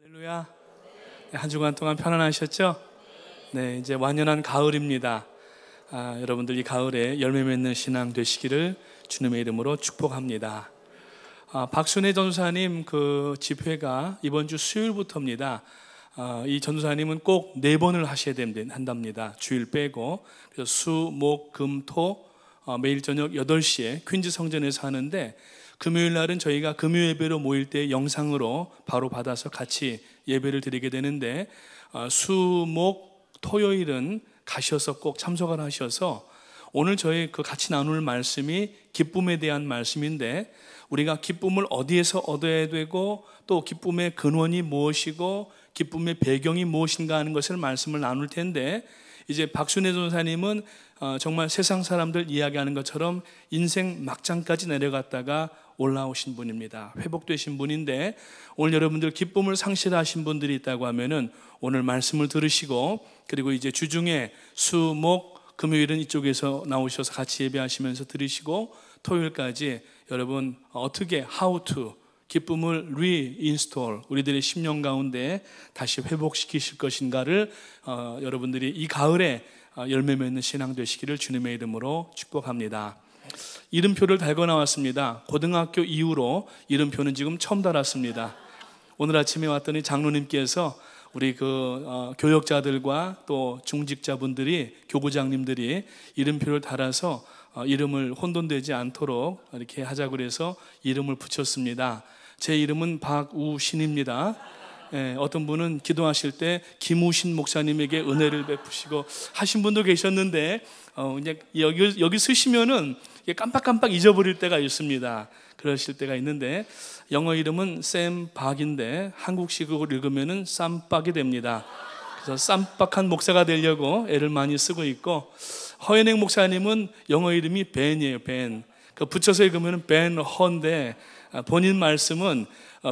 할렐루야. 네, 한 주간 동안 편안하셨죠? 네, 이제 완연한 가을입니다. 여러분들 이 가을에 열매 맺는 신앙 되시기를 주님의 이름으로 축복합니다. 박순애 전도사님 그 집회가 이번 주 수요일부터입니다. 이 전도사님은 꼭 4번을 하셔야 한답니다. 주일 빼고. 그래서 수, 목, 금, 토 매일 저녁 8시에 퀸즈 성전에서 하는데, 금요일 날은 저희가 금요 예배로 모일 때 영상으로 바로 받아서 같이 예배를 드리게 되는데, 수, 목, 토요일은 가셔서 꼭 참석을 하셔서 오늘 저희 그 같이 나눌 말씀이 기쁨에 대한 말씀인데, 우리가 기쁨을 어디에서 얻어야 되고 또 기쁨의 근원이 무엇이고 기쁨의 배경이 무엇인가 하는 것을 말씀을 나눌 텐데, 이제 박순애 전사님은 정말 세상 사람들 이야기하는 것처럼 인생 막장까지 내려갔다가 올라오신 분입니다. 회복되신 분인데, 오늘 여러분들 기쁨을 상실하신 분들이 있다고 하면은 오늘 말씀을 들으시고, 그리고 이제 주중에 수, 목, 금요일은 이쪽에서 나오셔서 같이 예배하시면서 들으시고, 토요일까지 여러분 어떻게 how to 기쁨을 reinstall 우리들의 심령 가운데 다시 회복시키실 것인가를 여러분들이 이 가을에 열매 맺는 신앙 되시기를 주님의 이름으로 축복합니다. 이름표를 달고 나왔습니다. 고등학교 이후로 이름표는 지금 처음 달았습니다. 오늘 아침에 왔더니 장로님께서 우리 교역자들과 또 중직자분들이, 교구장님들이 이름표를 달아서 이름을 혼돈되지 않도록 이렇게 하자고 해서 이름을 붙였습니다. 제 이름은 박우신입니다. 어떤 분은 기도하실 때 김우신 목사님에게 은혜를 베푸시고 하신 분도 계셨는데, 이제 여기 쓰시면은 깜빡깜빡 잊어버릴 때가 있습니다. 그러실 때가 있는데, 영어 이름은 샘 박인데 한국식으로 읽으면은 쌈박이 됩니다. 그래서 쌈박한 목사가 되려고 애를 많이 쓰고 있고, 허연행 목사님은 영어 이름이 벤이에요. 벤. 붙여서 읽으면 벤허인데, 본인 말씀은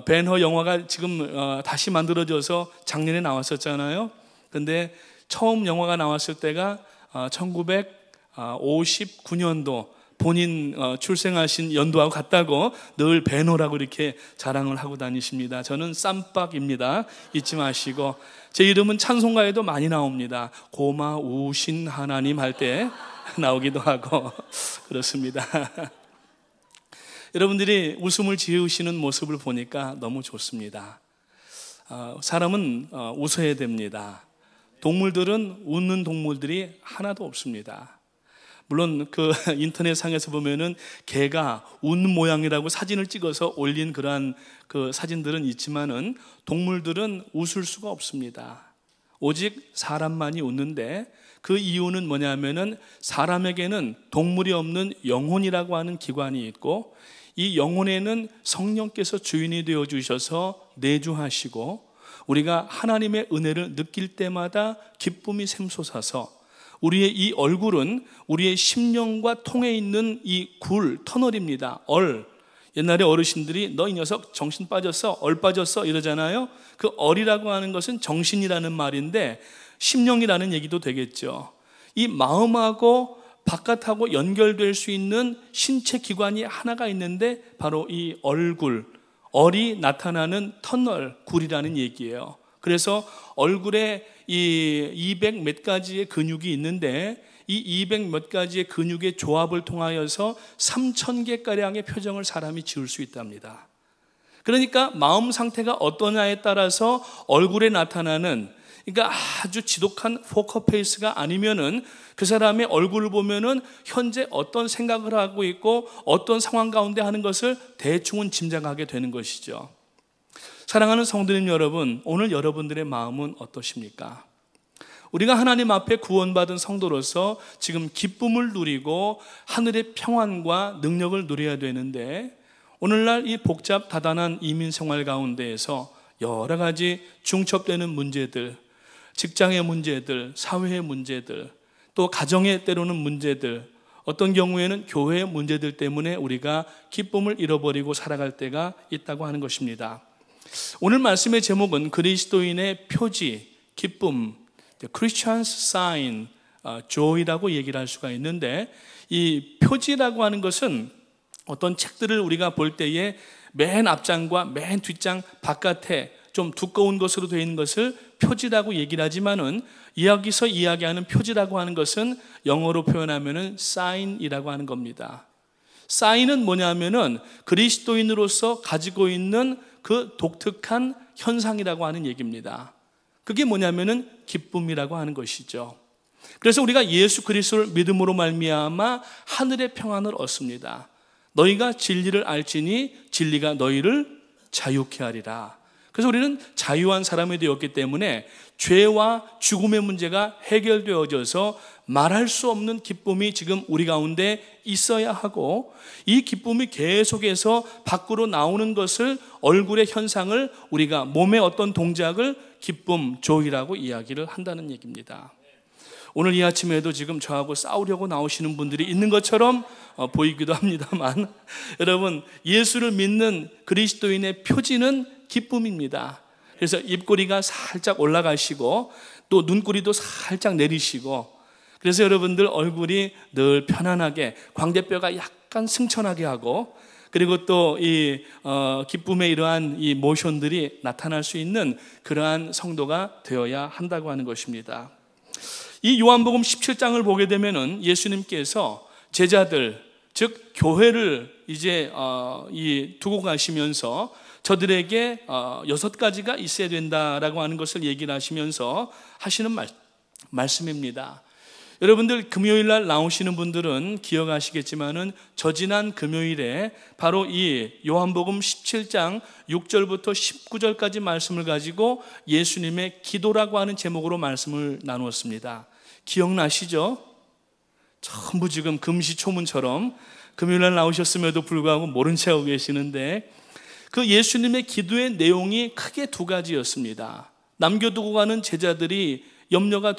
벤허 영화가 지금 다시 만들어져서 작년에 나왔었잖아요. 근데 처음 영화가 나왔을 때가 1959년도 본인 출생하신 연도하고 같다고 늘 벤허라고 이렇게 자랑을 하고 다니십니다. 저는 쌈박입니다. 잊지 마시고. 제 이름은 찬송가에도 많이 나옵니다. 고마우신 하나님 할 때 나오기도 하고 그렇습니다. 여러분들이 웃음을 지으시는 모습을 보니까 너무 좋습니다. 사람은 웃어야 됩니다. 동물들은 웃는 동물들이 하나도 없습니다. 물론 인터넷상에서 보면은 개가 웃는 모양이라고 사진을 찍어서 올린 그러한 사진들은 있지만은 동물들은 웃을 수가 없습니다. 오직 사람만이 웃는데, 그 이유는 뭐냐면은 사람에게는 동물이 없는 영혼이라고 하는 기관이 있고, 이 영혼에는 성령께서 주인이 되어 주셔서 내주하시고, 우리가 하나님의 은혜를 느낄 때마다 기쁨이 샘솟아서 우리의 이 얼굴은 우리의 심령과 통해 있는 이 터널입니다. 옛날에 어르신들이 너 이 녀석 정신 빠졌어, 빠졌어 이러잖아요. 그 얼이라고 하는 것은 정신이라는 말인데 심령이라는 얘기도 되겠죠. 이 마음하고 바깥하고 연결될 수 있는 신체 기관이 하나가 있는데 바로 이 얼이 나타나는 터널, 굴이라는 얘기예요. 그래서 얼굴에 이 200 몇 가지의 근육이 있는데, 이 200 몇 가지의 근육의 조합을 통하여서 3,000개가량의 표정을 사람이 지을 수 있답니다. 그러니까 마음 상태가 어떠냐에 따라서 얼굴에 나타나는, 그러니까 아주 지독한 포커페이스가 아니면은 그 사람의 얼굴을 보면은 현재 어떤 생각을 하고 있고 어떤 상황 가운데 하는 것을 대충은 짐작하게 되는 것이죠. 사랑하는 성도님 여러분, 오늘 여러분들의 마음은 어떠십니까? 우리가 하나님 앞에 구원받은 성도로서 지금 기쁨을 누리고 하늘의 평안과 능력을 누려야 되는데, 오늘날 이 복잡 다단한 이민 생활 가운데에서 여러 가지 중첩되는 문제들, 직장의 문제들, 사회의 문제들, 또 가정의 때로는 문제들, 어떤 경우에는 교회의 문제들 때문에 우리가 기쁨을 잃어버리고 살아갈 때가 있다고 하는 것입니다. 오늘 말씀의 제목은 그리스도인의 표지, 기쁨, The Christian's Sign, Joy라고 얘기를 할 수가 있는데, 이 표지라고 하는 것은 어떤 책들을 우리가 볼 때에 맨 앞장과 맨 뒷장 바깥에 좀 두꺼운 것으로 되어 있는 것을 표지라고 얘기를 하지만은 여기서 이야기하는 표지라고 하는 것은 영어로 표현하면은 sign이라고 하는 겁니다. sign은 뭐냐면은 그리스도인으로서 가지고 있는 그 독특한 현상이라고 하는 얘기입니다. 그게 뭐냐면은 기쁨이라고 하는 것이죠. 그래서 우리가 예수 그리스도를 믿음으로 말미암아 하늘의 평안을 얻습니다. 너희가 진리를 알지니 진리가 너희를 자유케 하리라. 그래서 우리는 자유한 사람이 되었기 때문에 죄와 죽음의 문제가 해결되어져서 말할 수 없는 기쁨이 지금 우리 가운데 있어야 하고, 이 기쁨이 계속해서 밖으로 나오는 것을, 얼굴의 현상을, 우리가 몸의 어떤 동작을 기쁨, 조이라고 이야기를 한다는 얘기입니다. 오늘 이 아침에도 지금 저하고 싸우려고 나오시는 분들이 있는 것처럼 보이기도 합니다만, 여러분, 예수를 믿는 그리스도인의 표지는 기쁨입니다. 그래서 입꼬리가 살짝 올라가시고 또 눈꼬리도 살짝 내리시고, 그래서 여러분들 얼굴이 늘 편안하게, 광대뼈가 약간 승천하게 하고, 그리고 또 이 기쁨의 이러한 이 모션들이 나타날 수 있는 그러한 성도가 되어야 한다고 하는 것입니다. 이 요한복음 17장을 보게 되면은 예수님께서 제자들, 즉 교회를 이제 두고 가시면서 저들에게 6가지가 있어야 된다라고 하는 것을 얘기를 하시면서 하시는 말씀입니다. 여러분들 금요일 날 나오시는 분들은 기억하시겠지만은 저지난 금요일에 바로 이 요한복음 17장 6절부터 19절까지 말씀을 가지고 예수님의 기도라고 하는 제목으로 말씀을 나누었습니다. 기억나시죠? 전부 지금 금시초문처럼 금요일 날 나오셨음에도 불구하고 모른 채 하고 계시는데, 그 예수님의 기도의 내용이 크게 2가지였습니다. 남겨두고 가는 제자들이 염려가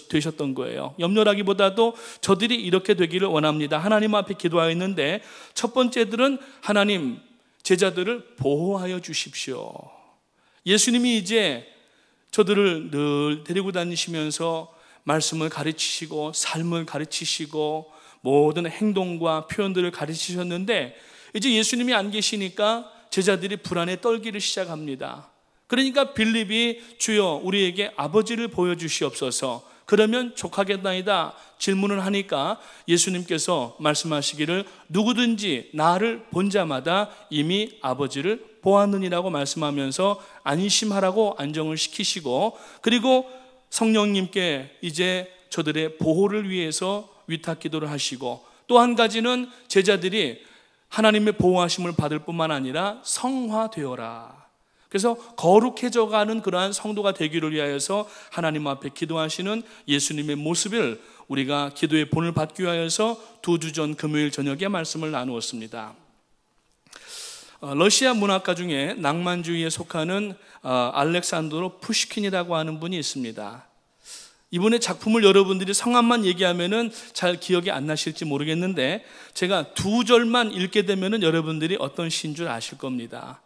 되셨던 거예요. 염려라기보다도 저들이 이렇게 되기를 원합니다. 하나님 앞에 기도하였는데, 첫 번째들은 하나님, 제자들을 보호하여 주십시오. 예수님이 이제 저들을 늘 데리고 다니시면서 말씀을 가르치시고 삶을 가르치시고 모든 행동과 표현들을 가르치셨는데, 이제 예수님이 안 계시니까 제자들이 불안에 떨기를 시작합니다. 그러니까 빌립이 주여 우리에게 아버지를 보여주시옵소서, 그러면 족하겠나이다 질문을 하니까 예수님께서 말씀하시기를 누구든지 나를 본 자마다 이미 아버지를 보았느니라고 말씀하면서 안심하라고 안정을 시키시고, 그리고 성령님께 이제 저들의 보호를 위해서 위탁 기도를 하시고, 또 한 가지는 제자들이 하나님의 보호하심을 받을 뿐만 아니라 성화되어라. 그래서 거룩해져 가는 그러한 성도가 되기를 위하여서 하나님 앞에 기도하시는 예수님의 모습을 우리가 기도의 본을 받기 위하여서 2주 전 금요일 저녁에 말씀을 나누었습니다. 러시아 문학가 중에 낭만주의에 속하는 알렉산드로 푸시킨이라고 하는 분이 있습니다. 이분의 작품을 여러분들이 성함만 얘기하면은 잘 기억이 안 나실지 모르겠는데, 제가 2절만 읽게 되면은 여러분들이 어떤 시인 줄 아실 겁니다.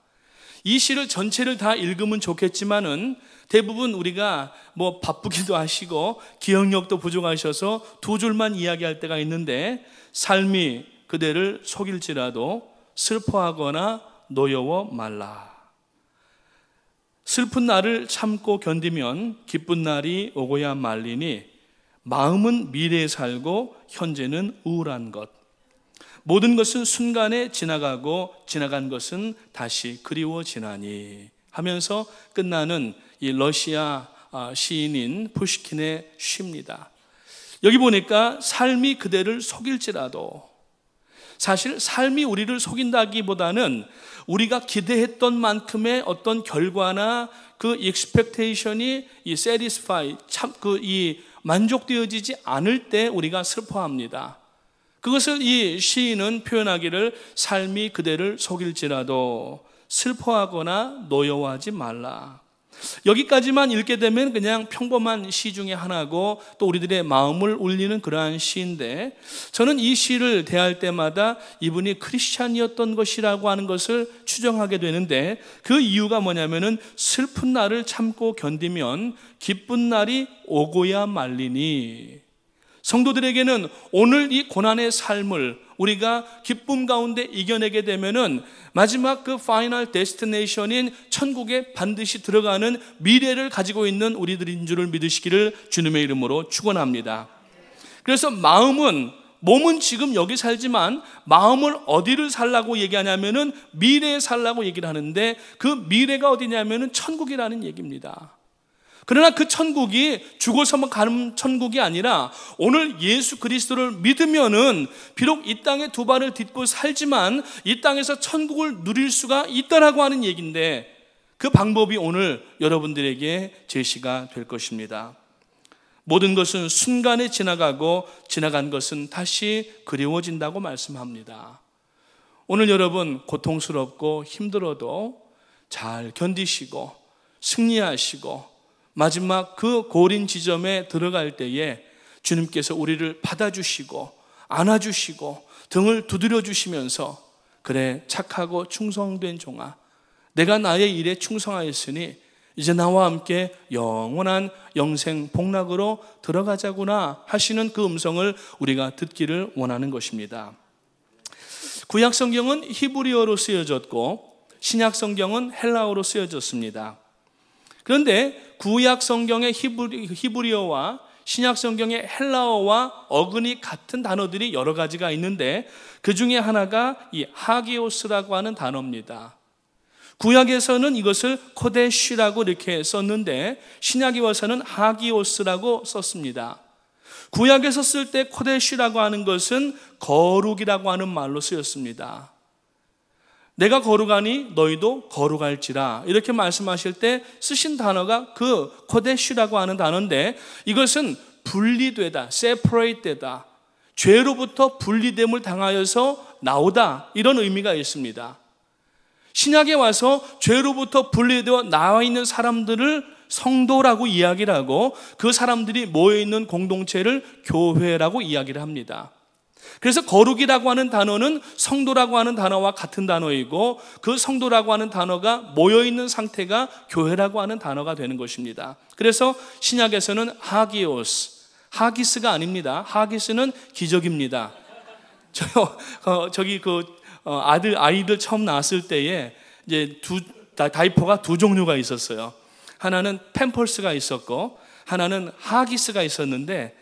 이 시를 전체를 다 읽으면 좋겠지만은 대부분 우리가 뭐 바쁘기도 하시고 기억력도 부족하셔서 2줄만 이야기할 때가 있는데, 삶이 그대를 속일지라도 슬퍼하거나 노여워 말라. 슬픈 날을 참고 견디면 기쁜 날이 오고야 말리니 마음은 미래에 살고 현재는 우울한 것. 모든 것은 순간에 지나가고 지나간 것은 다시 그리워지나니 하면서 끝나는 이 러시아 시인인 푸시킨의 시입니다. 여기 보니까 삶이 그대를 속일지라도, 사실 삶이 우리를 속인다기보다는 우리가 기대했던 만큼의 어떤 결과나 그 expectation이 이 satisfy, 이 만족되어지지 않을 때 우리가 슬퍼합니다. 그것을 이 시인은 표현하기를 삶이 그대를 속일지라도 슬퍼하거나 노여워하지 말라. 여기까지만 읽게 되면 그냥 평범한 시 중에 하나고 또 우리들의 마음을 울리는 그러한 시인데, 저는 이 시를 대할 때마다 이분이 크리스찬이었던 것이라고 하는 것을 추정하게 되는데, 그 이유가 뭐냐면은 슬픈 날을 참고 견디면 기쁜 날이 오고야 말리니, 성도들에게는 오늘 이 고난의 삶을 우리가 기쁨 가운데 이겨내게 되면은 마지막 그 파이널 데스티네이션인 천국에 반드시 들어가는 미래를 가지고 있는 우리들인 줄을 믿으시기를 주님의 이름으로 축원합니다. 그래서 몸은 지금 여기 살지만 마음을 어디를 살라고 얘기하냐면은 미래에 살라고 얘기를 하는데, 그 미래가 어디냐면은 천국이라는 얘기입니다. 그러나 그 천국이 죽어서만 가는 천국이 아니라 오늘 예수 그리스도를 믿으면은 비록 이 땅에 두 발을 딛고 살지만 이 땅에서 천국을 누릴 수가 있다라고 하는 얘기인데, 그 방법이 오늘 여러분들에게 제시가 될 것입니다. 모든 것은 순간에 지나가고 지나간 것은 다시 그리워진다고 말씀합니다. 오늘 여러분 고통스럽고 힘들어도 잘 견디시고 승리하시고 마지막 그 고린 지점에 들어갈 때에 주님께서 우리를 받아주시고 안아주시고 등을 두드려 주시면서, 그래 착하고 충성된 종아, 내가 나의 일에 충성하였으니 이제 나와 함께 영원한 영생 복락으로 들어가자구나 하시는 그 음성을 우리가 듣기를 원하는 것입니다. 구약 성경은 히브리어로 쓰여졌고 신약 성경은 헬라어로 쓰여졌습니다. 그런데 구약 성경의 히브리어와 신약 성경의 헬라어와 어근이 같은 단어들이 여러 가지가 있는데, 그 중에 하나가 이 하기오스라고 하는 단어입니다. 구약에서는 이것을 코데쉬라고 이렇게 썼는데 신약에 와서는 하기오스라고 썼습니다. 구약에서 쓸 때 코데쉬라고 하는 것은 거룩이라고 하는 말로 쓰였습니다. 내가 거룩하니 너희도 거룩할지라, 이렇게 말씀하실 때 쓰신 단어가 그 코데쉬라고 하는 단어인데, 이것은 분리되다, separate 되다, 죄로부터 분리됨을 당하여서 나오다, 이런 의미가 있습니다. 신약에 와서 죄로부터 분리되어 나와 있는 사람들을 성도라고 이야기를 하고 그 사람들이 모여있는 공동체를 교회라고 이야기를 합니다. 그래서 거룩이라고 하는 단어는 성도라고 하는 단어와 같은 단어이고, 그 성도라고 하는 단어가 모여있는 상태가 교회라고 하는 단어가 되는 것입니다. 그래서 신약에서는 하기오스, 하기스가 아닙니다. 하기스는 기적입니다. 아이들 처음 낳았을 때에 이제 다이퍼가 두 종류가 있었어요. 하나는 팸펄스가 있었고 하나는 하기스가 있었는데,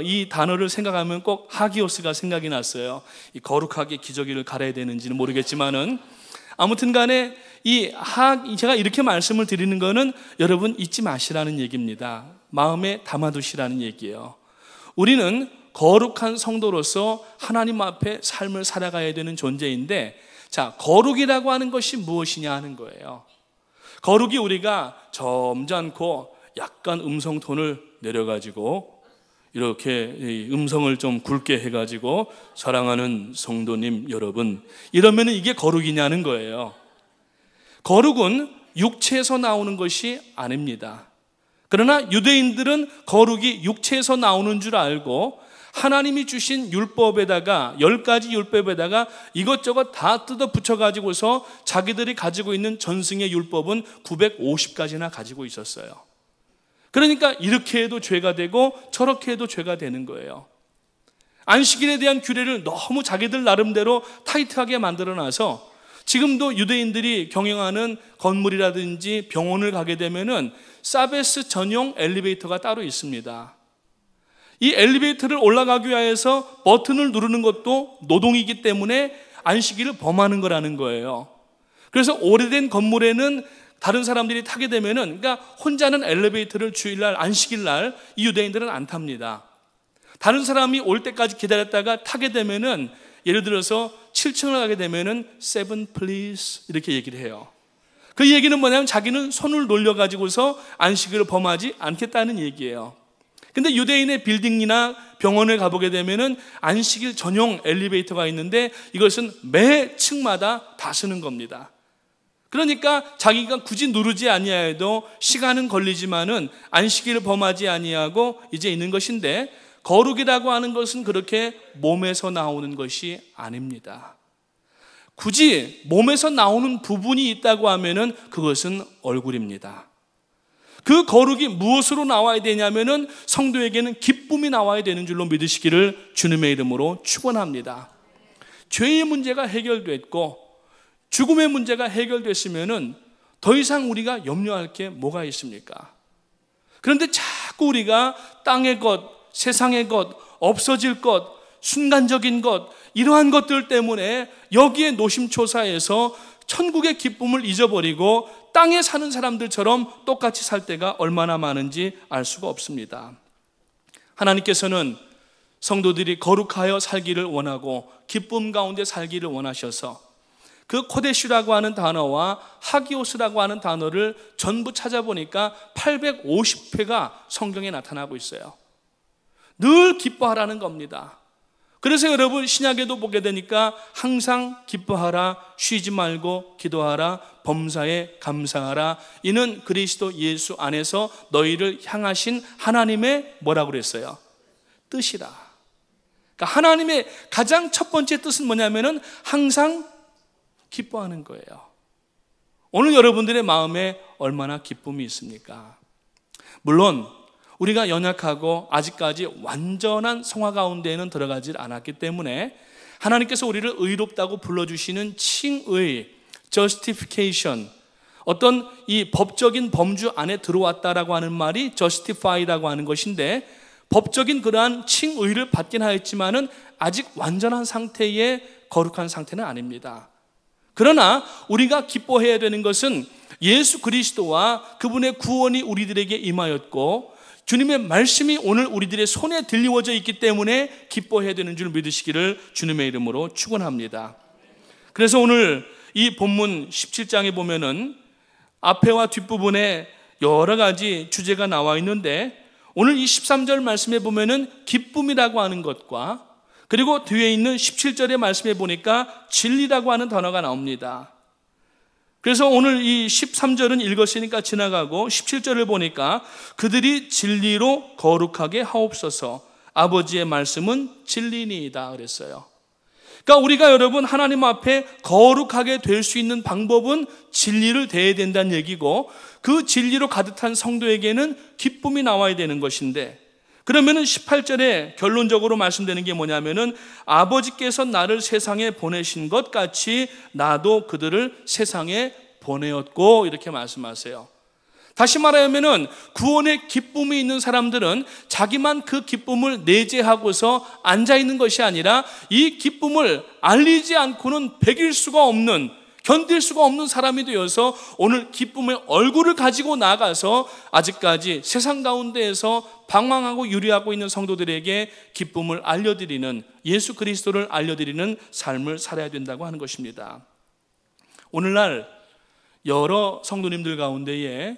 이 단어를 생각하면 꼭 하기오스가 생각이 났어요. 이 거룩하게 기저귀를 갈아야 되는지는 모르겠지만은 아무튼 간에 제가 이렇게 말씀을 드리는 거는 여러분 잊지 마시라는 얘기입니다. 마음에 담아두시라는 얘기예요. 우리는 거룩한 성도로서 하나님 앞에 삶을 살아가야 되는 존재인데, 자, 거룩이라고 하는 것이 무엇이냐 하는 거예요. 거룩이 우리가 점잖고 약간 음성 톤을 내려가지고 이렇게 음성을 좀 굵게 해가지고 사랑하는 성도님 여러분, 이러면 이게 거룩이냐는 거예요. 거룩은 육체에서 나오는 것이 아닙니다. 그러나 유대인들은 거룩이 육체에서 나오는 줄 알고 하나님이 주신 율법에다가 10가지 율법에다가 이것저것 다 뜯어 붙여가지고서 자기들이 가지고 있는 전승의 율법은 950가지나 가지고 있었어요. 그러니까 이렇게 해도 죄가 되고 저렇게 해도 죄가 되는 거예요. 안식일에 대한 규례를 너무 자기들 나름대로 타이트하게 만들어놔서 지금도 유대인들이 경영하는 건물이라든지 병원을 가게 되면은 사베스 전용 엘리베이터가 따로 있습니다. 이 엘리베이터를 올라가기 위해서 버튼을 누르는 것도 노동이기 때문에 안식일을 범하는 거라는 거예요. 그래서 오래된 건물에는 다른 사람들이 타게 되면은, 그러니까 혼자는 엘리베이터를 주일날, 안식일날 이 유대인들은 안 탑니다. 다른 사람이 올 때까지 기다렸다가 타게 되면은, 예를 들어서 7층을 가게 되면은 7 please 이렇게 얘기를 해요. 그 얘기는 뭐냐면 자기는 손을 놀려가지고서 안식일을 범하지 않겠다는 얘기예요. 근데 유대인의 빌딩이나 병원을 가보게 되면은 안식일 전용 엘리베이터가 있는데 이것은 매 층마다 다 쓰는 겁니다. 그러니까 자기가 굳이 누르지 아니하여도 시간은 걸리지만은 안식일을 범하지 아니하고 이제 있는 것인데, 거룩이라고 하는 것은 그렇게 몸에서 나오는 것이 아닙니다. 굳이 몸에서 나오는 부분이 있다고 하면은 그것은 얼굴입니다. 그 거룩이 무엇으로 나와야 되냐면은 성도에게는 기쁨이 나와야 되는 줄로 믿으시기를 주님의 이름으로 축원합니다. 죄의 문제가 해결됐고 죽음의 문제가 해결됐으면은 더 이상 우리가 염려할 게 뭐가 있습니까? 그런데 자꾸 우리가 땅의 것, 세상의 것, 없어질 것, 순간적인 것, 이러한 것들 때문에 여기에 노심초사해서 천국의 기쁨을 잊어버리고 땅에 사는 사람들처럼 똑같이 살 때가 얼마나 많은지 알 수가 없습니다. 하나님께서는 성도들이 거룩하여 살기를 원하고 기쁨 가운데 살기를 원하셔서 그 코데슈라고 하는 단어와 하기오스라고 하는 단어를 전부 찾아보니까 850회가 성경에 나타나고 있어요. 늘 기뻐하라는 겁니다. 그래서 여러분 신약에도 보게 되니까 항상 기뻐하라, 쉬지 말고 기도하라, 범사에 감사하라. 이는 그리스도 예수 안에서 너희를 향하신 하나님의 뭐라고 그랬어요? 뜻이라. 그러니까 하나님의 가장 첫 번째 뜻은 뭐냐면은 항상 기뻐하는 거예요. 오늘 여러분들의 마음에 얼마나 기쁨이 있습니까? 물론 우리가 연약하고 아직까지 완전한 성화 가운데에는 들어가질 않았기 때문에 하나님께서 우리를 의롭다고 불러주시는 칭의, justification, 어떤 이 법적인 범주 안에 들어왔다라고 하는 말이 justify라고 하는 것인데, 법적인 그러한 칭의를 받긴 하였지만은 아직 완전한 상태의 거룩한 상태는 아닙니다. 그러나 우리가 기뻐해야 되는 것은 예수 그리스도와 그분의 구원이 우리들에게 임하였고 주님의 말씀이 오늘 우리들의 손에 들리워져 있기 때문에 기뻐해야 되는 줄 믿으시기를 주님의 이름으로 축원합니다. 그래서 오늘 이 본문 17장에 보면은 앞에와 뒷부분에 여러 가지 주제가 나와 있는데, 오늘 이 13절 말씀에 보면은 기쁨이라고 하는 것과 그리고 뒤에 있는 17절의 말씀에 보니까 진리라고 하는 단어가 나옵니다. 그래서 오늘 이 13절은 읽었으니까 지나가고 17절을 보니까 그들이 진리로 거룩하게 하옵소서, 아버지의 말씀은 진리니이다 그랬어요. 그러니까 우리가 여러분 하나님 앞에 거룩하게 될 수 있는 방법은 진리를 대해야 된다는 얘기고, 그 진리로 가득한 성도에게는 기쁨이 나와야 되는 것인데, 그러면은 18절에 결론적으로 말씀되는 게 뭐냐면은 아버지께서 나를 세상에 보내신 것 같이 나도 그들을 세상에 보내었고, 이렇게 말씀하세요. 다시 말하면은 구원의 기쁨이 있는 사람들은 자기만 그 기쁨을 내재하고서 앉아 있는 것이 아니라 이 기쁨을 알리지 않고는 배길 수가 없는, 견딜 수가 없는 사람이 되어서 오늘 기쁨의 얼굴을 가지고 나가서 아직까지 세상 가운데에서 방황하고 유리하고 있는 성도들에게 기쁨을 알려드리는, 예수 그리스도를 알려드리는 삶을 살아야 된다고 하는 것입니다. 오늘날 여러 성도님들 가운데에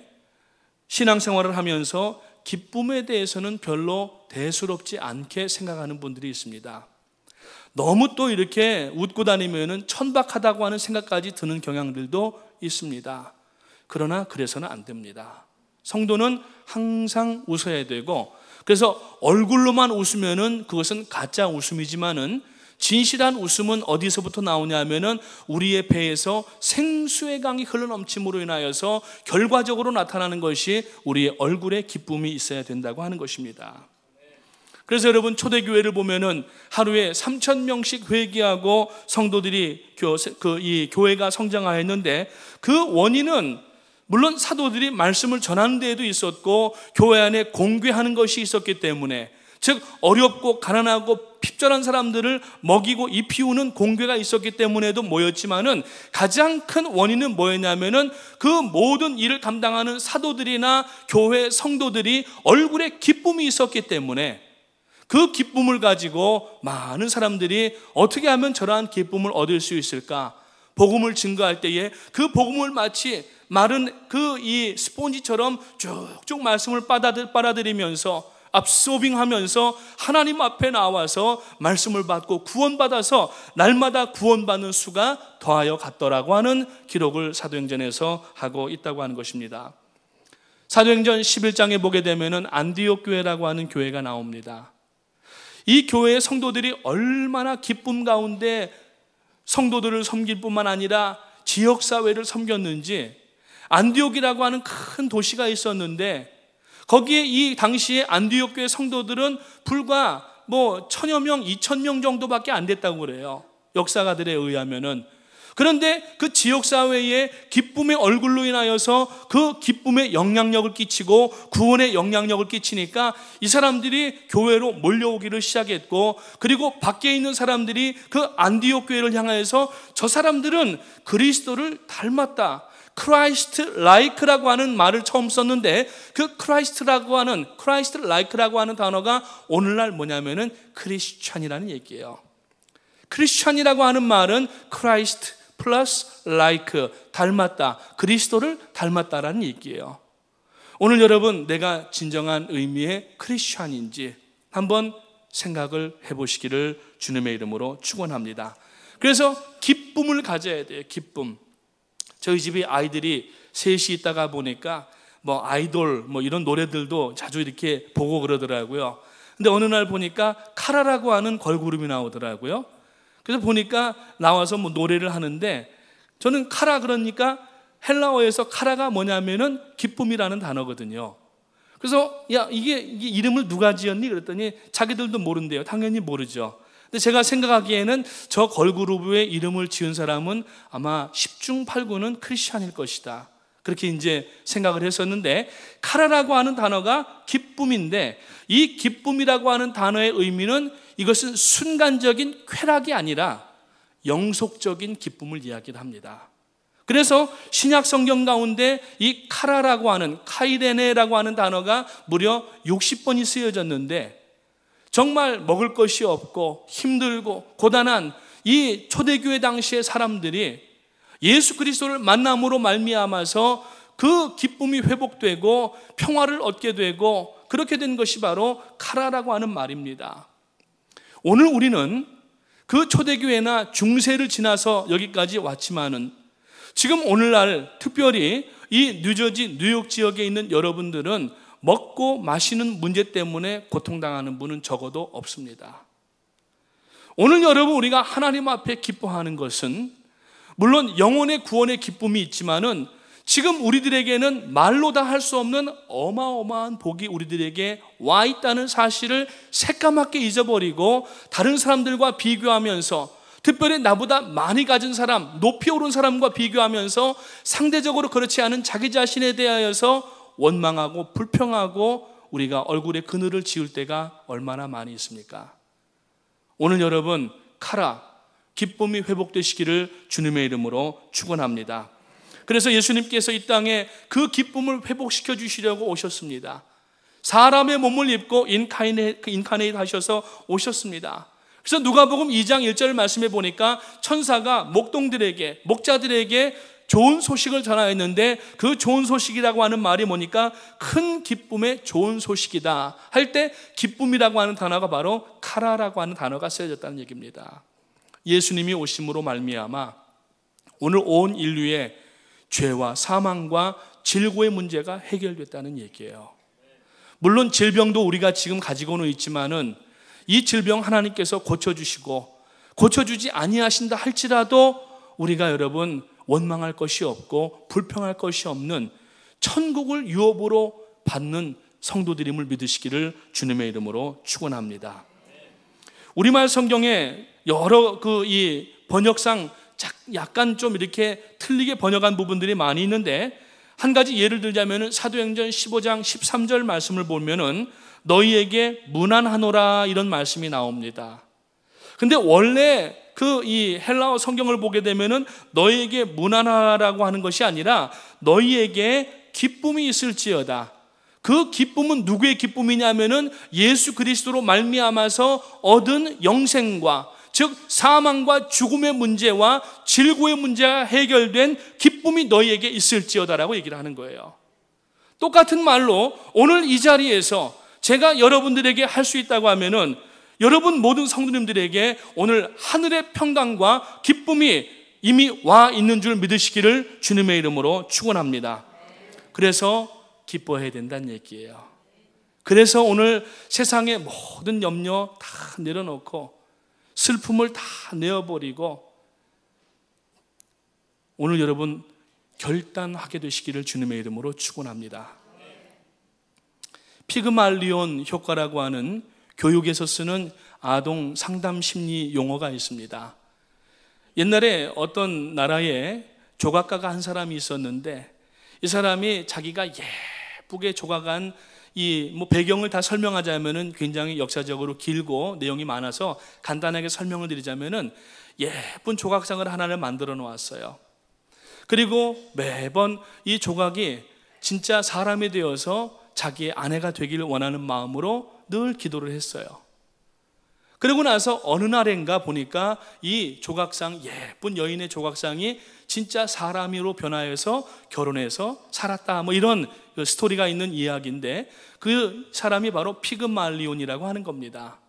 신앙생활을 하면서 기쁨에 대해서는 별로 대수롭지 않게 생각하는 분들이 있습니다. 너무 또 이렇게 웃고 다니면은 천박하다고 하는 생각까지 드는 경향들도 있습니다. 그러나 그래서는 안 됩니다. 성도는 항상 웃어야 되고, 그래서 얼굴로만 웃으면은 그것은 가짜 웃음이지만은 진실한 웃음은 어디서부터 나오냐면은 우리의 배에서 생수의 강이 흘러넘침으로 인하여서 결과적으로 나타나는 것이 우리의 얼굴에 기쁨이 있어야 된다고 하는 것입니다. 그래서 여러분 초대교회를 보면은 하루에 3,000명씩 회개하고 성도들이 이 교회가 성장하였는데, 그 원인은 물론 사도들이 말씀을 전하는 데에도 있었고 교회 안에 공개하는 것이 있었기 때문에, 즉 어렵고 가난하고 핍절한 사람들을 먹이고 입히우는 공개가 있었기 때문에도 모였지만은 가장 큰 원인은 뭐였냐면은 그 모든 일을 감당하는 사도들이나 교회 성도들이 얼굴에 기쁨이 있었기 때문에, 그 기쁨을 가지고 많은 사람들이 어떻게 하면 저러한 기쁨을 얻을 수 있을까, 복음을 증거할 때에 그 복음을 마치 마른 그 이 스폰지처럼 쭉쭉 말씀을 빨아들이면서 압소빙하면서 하나님 앞에 나와서 말씀을 받고 구원받아서 날마다 구원받는 수가 더하여 갔더라고 하는 기록을 사도행전에서 하고 있다고 하는 것입니다. 사도행전 11장에 보게 되면은 안디옥 교회라고 하는 교회가 나옵니다. 이 교회의 성도들이 얼마나 기쁨 가운데 성도들을 섬길 뿐만 아니라 지역사회를 섬겼는지, 안디옥이라고 하는 큰 도시가 있었는데 거기에 이 당시에 안디옥 교회 성도들은 불과 1000여 명, 2000명 정도밖에 안 됐다고 그래요. 역사가들에 의하면은. 그런데 그 지역사회에 기쁨의 얼굴로 인하여서 그 기쁨에 영향력을 끼치고 구원에 영향력을 끼치니까 이 사람들이 교회로 몰려오기를 시작했고, 그리고 밖에 있는 사람들이 그 안디옥 교회를 향하여서 저 사람들은 그리스도를 닮았다, 크라이스트 라이크라고 하는 말을 처음 썼는데, 그 크라이스트라고 하는, 크라이스트 라이크라고 하는 단어가 오늘날 뭐냐면은 크리스찬이라는 얘기예요. 크리스찬이라고 하는 말은 크라이스트 플러스 라이크, 닮았다, 그리스도를 닮았다라는 얘기예요. 오늘 여러분, 내가 진정한 의미의 크리스찬인지 한번 생각을 해보시기를 주님의 이름으로 축원합니다. 그래서 기쁨을 가져야 돼요. 기쁨. 저희 집이 아이들이 셋이 있다가 보니까 아이돌 이런 노래들도 자주 이렇게 보고 그러더라고요. 근데 어느 날 보니까 카라라고 하는 걸그룹이 나오더라고요. 그래서 보니까 나와서 노래를 하는데, 저는 카라 그러니까 헬라어에서 카라가 뭐냐면은 기쁨이라는 단어거든요. 그래서 야, 이게 이름을 누가 지었니? 그랬더니 자기들도 모른대요. 당연히 모르죠. 근데 제가 생각하기에는 저 걸그룹의 이름을 지은 사람은 아마 10중 8구는 크리스찬일 것이다, 그렇게 이제 생각을 했었는데, 카라라고 하는 단어가 기쁨인데, 이 기쁨이라고 하는 단어의 의미는 이것은 순간적인 쾌락이 아니라 영속적인 기쁨을 이야기를 합니다. 그래서 신약 성경 가운데 이 카라라고 하는, 카이레네라고 하는 단어가 무려 60번이 쓰여졌는데, 정말 먹을 것이 없고 힘들고 고단한 이 초대교회 당시의 사람들이 예수 그리스도를 만남으로 말미암아서 그 기쁨이 회복되고 평화를 얻게 되고, 그렇게 된 것이 바로 카라라고 하는 말입니다. 오늘 우리는 그 초대교회나 중세를 지나서 여기까지 왔지만은, 지금 오늘날 특별히 이 뉴저지, 뉴욕 지역에 있는 여러분들은 먹고 마시는 문제 때문에 고통당하는 분은 적어도 없습니다. 오늘 여러분, 우리가 하나님 앞에 기뻐하는 것은 물론 영혼의 구원의 기쁨이 있지만은, 지금 우리들에게는 말로 다 할 수 없는 어마어마한 복이 우리들에게 와 있다는 사실을 새까맣게 잊어버리고, 다른 사람들과 비교하면서, 특별히 나보다 많이 가진 사람, 높이 오른 사람과 비교하면서 상대적으로 그렇지 않은 자기 자신에 대하여서 원망하고 불평하고 우리가 얼굴에 그늘을 지을 때가 얼마나 많이 있습니까? 오늘 여러분, 카라, 기쁨이 회복되시기를 주님의 이름으로 축원합니다. 그래서 예수님께서 이 땅에 그 기쁨을 회복시켜 주시려고 오셨습니다. 사람의 몸을 입고 인카네이트 하셔서 오셨습니다. 그래서 누가복음 2장 1절 말씀해 보니까 천사가 목동들에게, 목자들에게 좋은 소식을 전하였는데, 그 좋은 소식이라고 하는 말이 뭐니까 큰 기쁨의 좋은 소식이다 할 때, 기쁨이라고 하는 단어가 바로 카라라고 하는 단어가 쓰여졌다는 얘기입니다. 예수님이 오심으로 말미암아 오늘 온 인류의 죄와 사망과 질고의 문제가 해결됐다는 얘기예요. 물론 질병도 우리가 지금 가지고는 있지만은 이 질병 하나님께서 고쳐주시고, 고쳐주지 아니하신다 할지라도 우리가 여러분 원망할 것이 없고 불평할 것이 없는 천국을 유업으로 받는 성도들임을 믿으시기를 주님의 이름으로 축원합니다. 우리말 성경에 여러 이 번역상 약간 좀 이렇게 틀리게 번역한 부분들이 많이 있는데, 한 가지 예를 들자면 사도행전 15장 13절 말씀을 보면은 너희에게 문안하노라 이런 말씀이 나옵니다. 근데 원래 이 헬라어 성경을 보게 되면은 너희에게 문안하라고 하는 것이 아니라 너희에게 기쁨이 있을지어다. 그 기쁨은 누구의 기쁨이냐면은 예수 그리스도로 말미암아서 얻은 영생과, 즉 사망과 죽음의 문제와 질고의 문제가 해결된 기쁨이 너희에게 있을지어다라고 얘기를 하는 거예요. 똑같은 말로 오늘 이 자리에서 제가 여러분들에게 할 수 있다고 하면은, 여러분 모든 성도님들에게 오늘 하늘의 평강과 기쁨이 이미 와 있는 줄 믿으시기를 주님의 이름으로 축원합니다. 그래서 기뻐해야 된다는 얘기예요. 그래서 오늘 세상의 모든 염려 다 내려놓고 슬픔을 다 내어버리고, 오늘 여러분 결단하게 되시기를 주님의 이름으로 축원합니다. 피그말리온 효과라고 하는 교육에서 쓰는 아동 상담 심리 용어가 있습니다. 옛날에 어떤 나라에 조각가가 한 사람이 있었는데, 이 사람이 자기가 예쁘게 조각한 이 배경을 다 설명하자면은 굉장히 역사적으로 길고 내용이 많아서 간단하게 설명을 드리자면은 예쁜 조각상을 하나를 만들어 놓았어요. 그리고 매번 이 조각이 진짜 사람이 되어서 자기의 아내가 되기를 원하는 마음으로 늘 기도를 했어요. 그리고 나서 어느 날인가 보니까 이 조각상, 예쁜 여인의 조각상이 진짜 사람으로 변화해서 결혼해서 살았다, 이런 스토리가 있는 이야기인데, 그 사람이 바로 피그말리온이라고 하는 겁니다.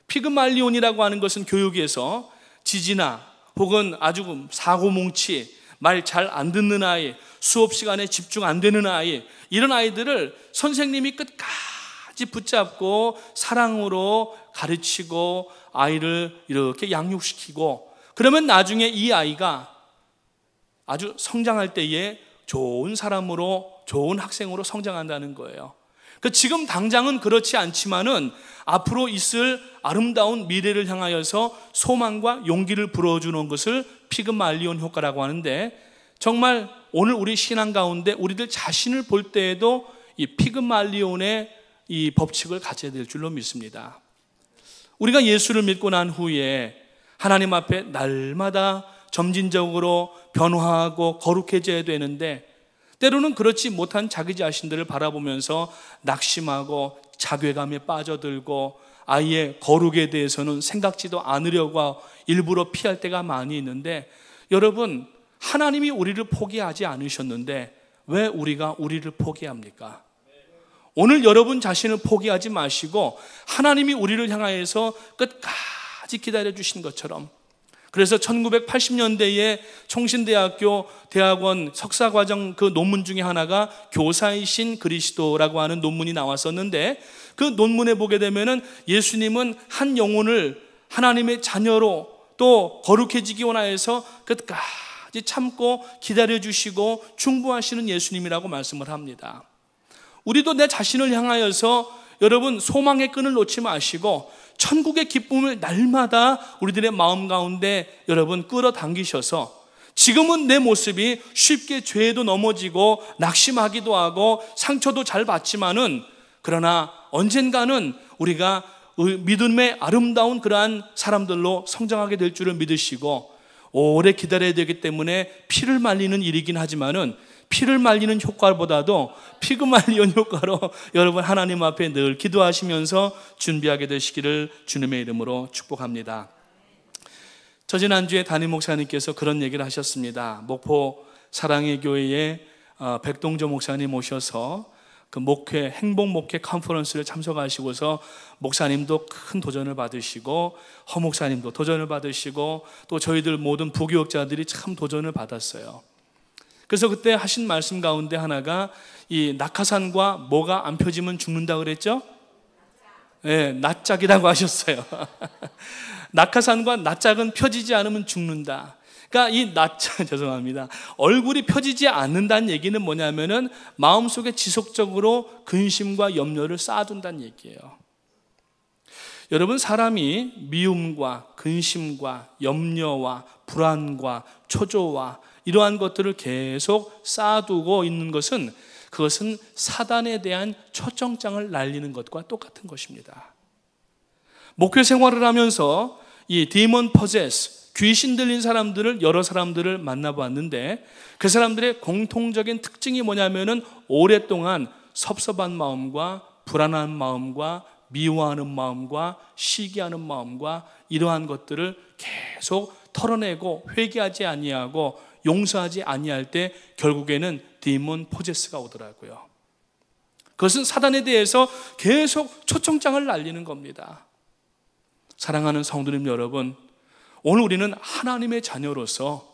피그말리온이라고 하는 것은 교육에서 지지나 혹은 아주 사고뭉치, 말 잘 안 듣는 아이, 수업 시간에 집중 안 되는 아이, 이런 아이들을 선생님이 끝까지 붙잡고 사랑으로 가르치고 아이를 이렇게 양육시키고, 그러면 나중에 이 아이가 아주 성장할 때에 좋은 사람으로, 좋은 학생으로 성장한다는 거예요. 지금 당장은 그렇지 않지만은 앞으로 있을 아름다운 미래를 향하여서 소망과 용기를 불어주는 것을 피그말리온 효과라고 하는데, 정말 오늘 우리 신앙 가운데 우리들 자신을 볼 때에도 이 피그말리온의 이 법칙을 가져야 될 줄로 믿습니다. 우리가 예수를 믿고 난 후에 하나님 앞에 날마다 점진적으로 변화하고 거룩해져야 되는데, 때로는 그렇지 못한 자기 자신들을 바라보면서 낙심하고 자괴감에 빠져들고 아예 거룩에 대해서는 생각지도 않으려고 일부러 피할 때가 많이 있는데, 여러분, 하나님이 우리를 포기하지 않으셨는데 왜 우리가 우리를 포기합니까? 오늘 여러분 자신을 포기하지 마시고 하나님이 우리를 향하여서 끝까지 기다려 주신 것처럼, 그래서 1980년대에 총신대학교 대학원 석사과정 그 논문 중에 하나가 교사이신 그리스도라고 하는 논문이 나왔었는데, 그 논문에 보게 되면은 예수님은 한 영혼을 하나님의 자녀로 또 거룩해지기 원하여서 끝까지 참고 기다려주시고 충부하시는 예수님이라고 말씀을 합니다. 우리도 내 자신을 향하여서 여러분 소망의 끈을 놓지 마시고 천국의 기쁨을 날마다 우리들의 마음 가운데 여러분 끌어당기셔서, 지금은 내 모습이 쉽게 죄에도 넘어지고 낙심하기도 하고 상처도 잘 받지만은, 그러나 언젠가는 우리가 믿음의 아름다운 그러한 사람들로 성장하게 될 줄을 믿으시고, 오래 기다려야 되기 때문에 피를 말리는 일이긴 하지만은 피를 말리는 효과보다도 피그말리온 효과로 여러분 하나님 앞에 늘 기도하시면서 준비하게 되시기를 주님의 이름으로 축복합니다. 저 지난주에 담임 목사님께서 그런 얘기를 하셨습니다. 목포 사랑의 교회에 백동조 목사님 오셔서 그 목회, 행복 목회 컨퍼런스를 참석하시고서 목사님도 큰 도전을 받으시고 허 목사님도 도전을 받으시고 또 저희들 모든 부교육자들이 참 도전을 받았어요. 그래서 그때 하신 말씀 가운데 하나가 이 낙하산과 뭐가 안 펴지면 죽는다 그랬죠? 네, 낯짝이라고 하셨어요. 낙하산과 낯짝은 펴지지 않으면 죽는다. 그러니까 이 낯짝, 죄송합니다. 얼굴이 펴지지 않는다는 얘기는 뭐냐면은 마음속에 지속적으로 근심과 염려를 쌓아둔다는 얘기예요. 여러분, 사람이 미움과 근심과 염려와 불안과 초조와 이러한 것들을 계속 쌓아두고 있는 것은, 그것은 사단에 대한 초청장을 날리는 것과 똑같은 것입니다. 목회 생활을 하면서 이 디몬 포제스, 귀신 들린 사람들을, 여러 사람들을 만나봤는데, 그 사람들의 공통적인 특징이 뭐냐면은 오랫동안 섭섭한 마음과 불안한 마음과 미워하는 마음과 시기하는 마음과 이러한 것들을 계속 털어내고 회개하지 아니하고 용서하지 아니할 때 결국에는 디몬 포제스가 오더라고요. 그것은 사단에 대해서 계속 초청장을 날리는 겁니다. 사랑하는 성도님 여러분, 오늘 우리는 하나님의 자녀로서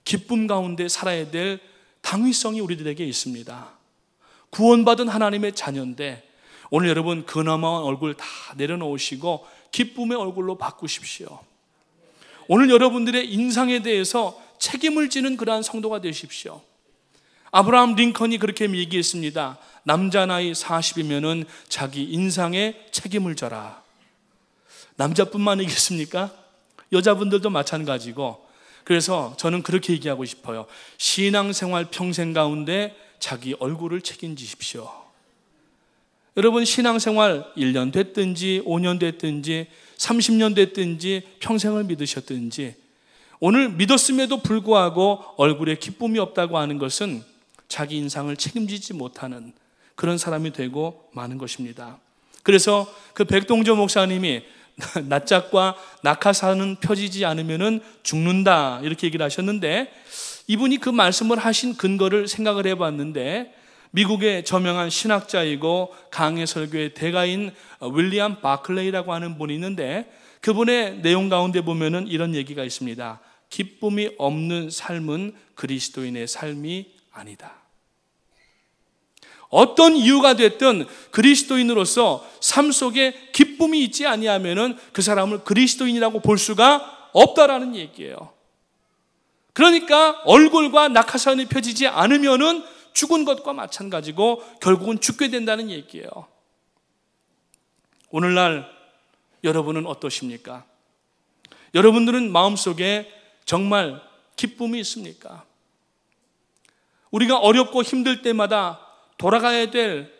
기쁨 가운데 살아야 될 당위성이 우리들에게 있습니다. 구원받은 하나님의 자녀인데 오늘 여러분 근엄한 얼굴 다 내려놓으시고 기쁨의 얼굴로 바꾸십시오. 오늘 여러분들의 인상에 대해서 책임을 지는 그러한 성도가 되십시오. 아브라함 링컨이 그렇게 얘기했습니다. 남자 나이 40이면은 자기 인상에 책임을 져라. 남자뿐만이겠습니까? 여자분들도 마찬가지고. 그래서 저는 그렇게 얘기하고 싶어요. 신앙생활 평생 가운데 자기 얼굴을 책임지십시오. 여러분, 신앙생활 1년 됐든지 5년 됐든지 30년 됐든지 평생을 믿으셨든지 오늘 믿었음에도 불구하고 얼굴에 기쁨이 없다고 하는 것은 자기 인상을 책임지지 못하는 그런 사람이 되고 마는 것입니다. 그래서 그 백동조 목사님이 낯짝과 낙하산은 펴지지 않으면 죽는다 이렇게 얘기를 하셨는데, 이분이 그 말씀을 하신 근거를 생각을 해봤는데, 미국의 저명한 신학자이고 강해 설교의 대가인 윌리엄 바클레이라고 하는 분이 있는데, 그분의 내용 가운데 보면은 이런 얘기가 있습니다. 기쁨이 없는 삶은 그리스도인의 삶이 아니다. 어떤 이유가 됐든 그리스도인으로서 삶 속에 기쁨이 있지 아니하면은 그 사람을 그리스도인이라고 볼 수가 없다라는 얘기예요. 그러니까 얼굴과 낙하산이 펴지지 않으면은 죽은 것과 마찬가지고 결국은 죽게 된다는 얘기예요. 오늘날 여러분은 어떠십니까? 여러분들은 마음속에 정말 기쁨이 있습니까? 우리가 어렵고 힘들 때마다 돌아가야 될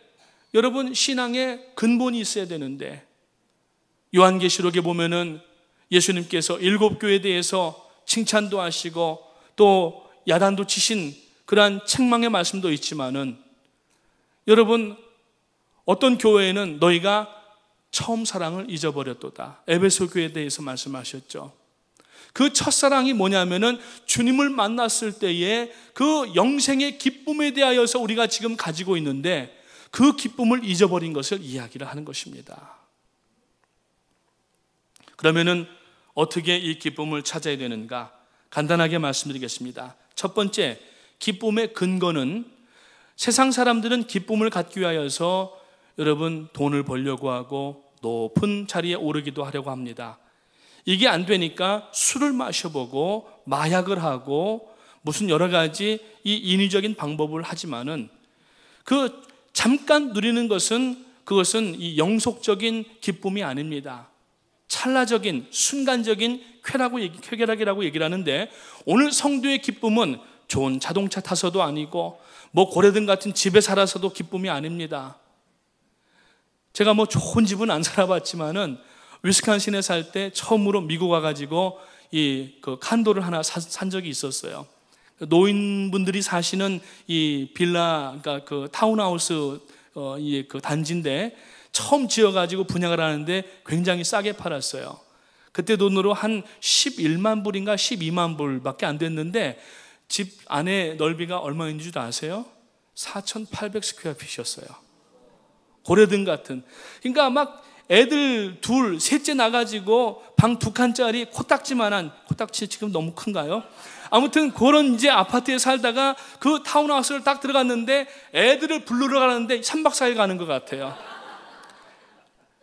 여러분 신앙의 근본이 있어야 되는데, 요한계시록에 보면은 예수님께서 7교회에 대해서 칭찬도 하시고 또 야단도 치신 그러한 책망의 말씀도 있지만은, 여러분 어떤 교회에는 너희가 처음 사랑을 잊어버렸도다. 에베소 교회에 대해서 말씀하셨죠. 그 첫사랑이 뭐냐면은 주님을 만났을 때의 그 영생의 기쁨에 대하여서 우리가 지금 가지고 있는데 그 기쁨을 잊어버린 것을 이야기를 하는 것입니다. 그러면은 어떻게 이 기쁨을 찾아야 되는가? 간단하게 말씀드리겠습니다. 첫 번째, 기쁨의 근거는, 세상 사람들은 기쁨을 갖기 위하여서 여러분 돈을 벌려고 하고 높은 자리에 오르기도 하려고 합니다. 이게 안 되니까 술을 마셔보고 마약을 하고 무슨 여러 가지 이 인위적인 방법을 하지만은 그 잠깐 누리는 것은 그것은 이 영속적인 기쁨이 아닙니다. 찰나적인 순간적인 쾌락이라고 얘기를 하는데, 오늘 성도의 기쁨은 좋은 자동차 타서도 아니고 뭐 고래등 같은 집에 살아서도 기쁨이 아닙니다. 제가 뭐 좋은 집은 안 살아봤지만은 위스콘신에 살 때 처음으로 미국 와가지고 그 칸도를 하나 산 적이 있었어요. 노인분들이 사시는 이 빌라, 그러니까 그 타운하우스 그 단지인데 처음 지어가지고 분양을 하는데 굉장히 싸게 팔았어요. 그때 돈으로 한 11만 불인가 12만 불밖에 안 됐는데 집 안에 넓이가 얼마인지 줄 아세요? 4,800 스퀘어핏이었어요. 고래등 같은. 그러니까 막 애들 둘, 셋째 나가지고 방 2칸짜리 코딱지만한, 코딱지 지금 너무 큰가요? 아무튼 그런 이제 아파트에 살다가 그 타운하우스를 딱 들어갔는데 애들을 부르러 가는데 3박 4일 가는 것 같아요.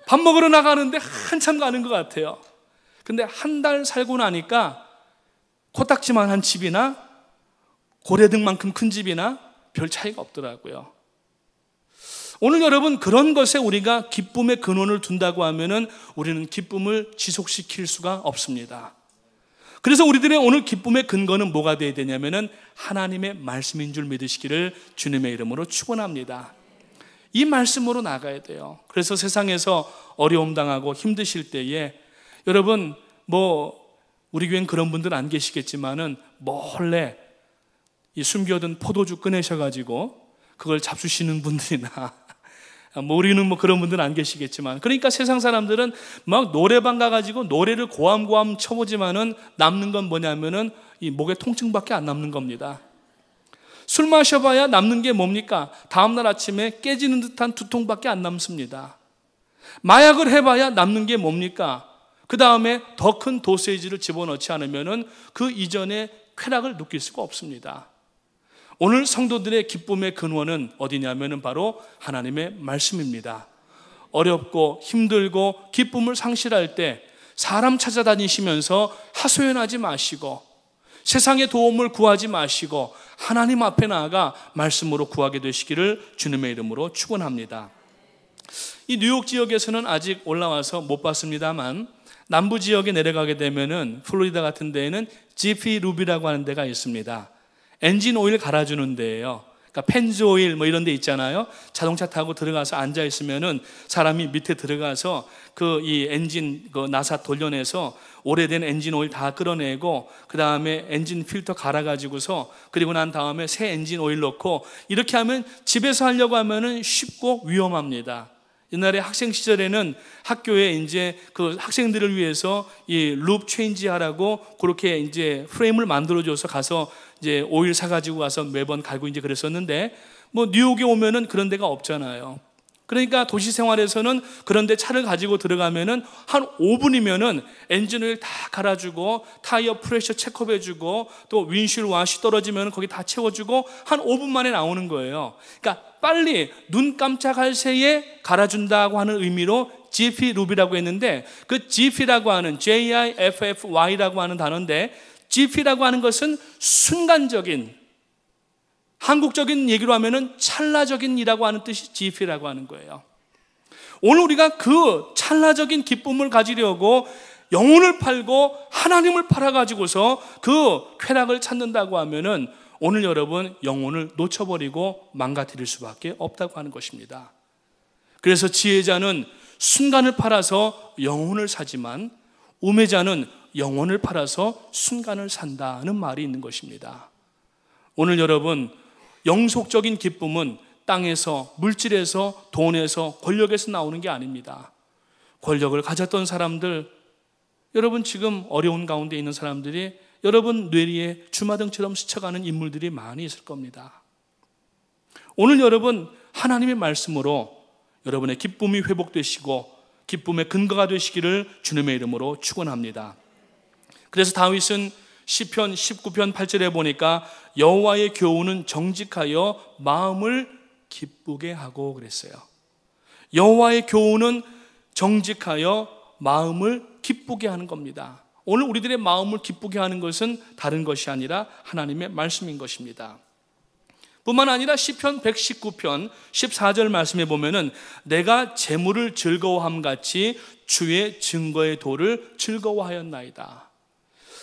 밥 먹으러 나가는데 한참 가는 것 같아요. 근데 한 달 살고 나니까 코딱지만한 집이나 고래등만큼 큰 집이나 별 차이가 없더라고요. 오늘 여러분, 그런 것에 우리가 기쁨의 근원을 둔다고 하면은 우리는 기쁨을 지속시킬 수가 없습니다. 그래서 우리들의 오늘 기쁨의 근거는 뭐가 되어야 되냐면은 하나님의 말씀인 줄 믿으시기를 주님의 이름으로 축원합니다. 이 말씀으로 나가야 돼요. 그래서 세상에서 어려움 당하고 힘드실 때에 여러분, 뭐 우리 교회는 그런 분들 안 계시겠지만은 몰래 이 숨겨둔 포도주 꺼내셔가지고 그걸 잡수시는 분들이나 우리는 뭐 그런 분들은 안 계시겠지만, 그러니까 세상 사람들은 막 노래방 가가지고 노래를 고함고함 쳐보지만은 남는 건 뭐냐면은 이 목에 통증밖에 안 남는 겁니다. 술 마셔봐야 남는 게 뭡니까? 다음날 아침에 깨지는 듯한 두통밖에 안 남습니다. 마약을 해봐야 남는 게 뭡니까? 그 다음에 더 큰 도세지를 집어넣지 않으면은 그 이전에 쾌락을 느낄 수가 없습니다. 오늘 성도들의 기쁨의 근원은 어디냐면은 바로 하나님의 말씀입니다. 어렵고 힘들고 기쁨을 상실할 때 사람 찾아다니시면서 하소연하지 마시고 세상의 도움을 구하지 마시고 하나님 앞에 나아가 말씀으로 구하게 되시기를 주님의 이름으로 축원합니다. 이 뉴욕 지역에서는 아직 올라와서 못 봤습니다만 남부 지역에 내려가게 되면은 플로리다 같은 데에는 지피 루비라고 하는 데가 있습니다. 엔진 오일 갈아주는 데예요. 그러니까 펜즈 오일 뭐 이런 데 있잖아요. 자동차 타고 들어가서 앉아 있으면은 사람이 밑에 들어가서 그 이 엔진 그 나사 돌려내서 오래된 엔진 오일 다 끌어내고 그 다음에 엔진 필터 갈아가지고서 그리고 난 다음에 새 엔진 오일 넣고 이렇게 하면 집에서 하려고 하면은 쉽고 위험합니다. 옛날에 학생 시절에는 학교에 이제 그 학생들을 위해서 이 룹 체인지 하라고 그렇게 이제 프레임을 만들어줘서 가서 이제 오일 사가지고 와서 매번 갈고 이제 그랬었는데 뭐 뉴욕에 오면은 그런 데가 없잖아요. 그러니까 도시 생활에서는 그런데 차를 가지고 들어가면은 한 5분이면은 엔진을 다 갈아주고 타이어 프레셔 체크해주고 또 윈실 와시 떨어지면 거기 다 채워주고 한 5분 만에 나오는 거예요. 그러니까 빨리 눈 깜짝할 새에 갈아준다고 하는 의미로 GP 룹이라고 했는데 그 GP라고 하는 JIFFY라고 하는 단어인데 GP라고 하는 것은 순간적인 한국적인 얘기로 하면은 찰나적인 이라고 하는 뜻이 GP라고 하는 거예요. 오늘 우리가 그 찰나적인 기쁨을 가지려고 영혼을 팔고 하나님을 팔아가지고서 그 쾌락을 찾는다고 하면은 오늘 여러분 영혼을 놓쳐버리고 망가뜨릴 수밖에 없다고 하는 것입니다. 그래서 지혜자는 순간을 팔아서 영혼을 사지만 우매자는 영혼을 팔아서 순간을 산다는 말이 있는 것입니다. 오늘 여러분 영속적인 기쁨은 땅에서, 물질에서, 돈에서, 권력에서 나오는 게 아닙니다. 권력을 가졌던 사람들, 여러분 지금 어려운 가운데 있는 사람들이 여러분 뇌리에 주마등처럼 스쳐가는 인물들이 많이 있을 겁니다. 오늘 여러분 하나님의 말씀으로 여러분의 기쁨이 회복되시고 기쁨의 근거가 되시기를 주님의 이름으로 축원합니다. 그래서 다윗은 시편 19편 8절에 보니까 여호와의 교훈은 정직하여 마음을 기쁘게 하고 그랬어요. 여호와의 교훈은 정직하여 마음을 기쁘게 하는 겁니다. 오늘 우리들의 마음을 기쁘게 하는 것은 다른 것이 아니라 하나님의 말씀인 것입니다. 뿐만 아니라 시편 119편 14절 말씀에 보면은 내가 재물을 즐거워함 같이 주의 증거의 도를 즐거워하였나이다.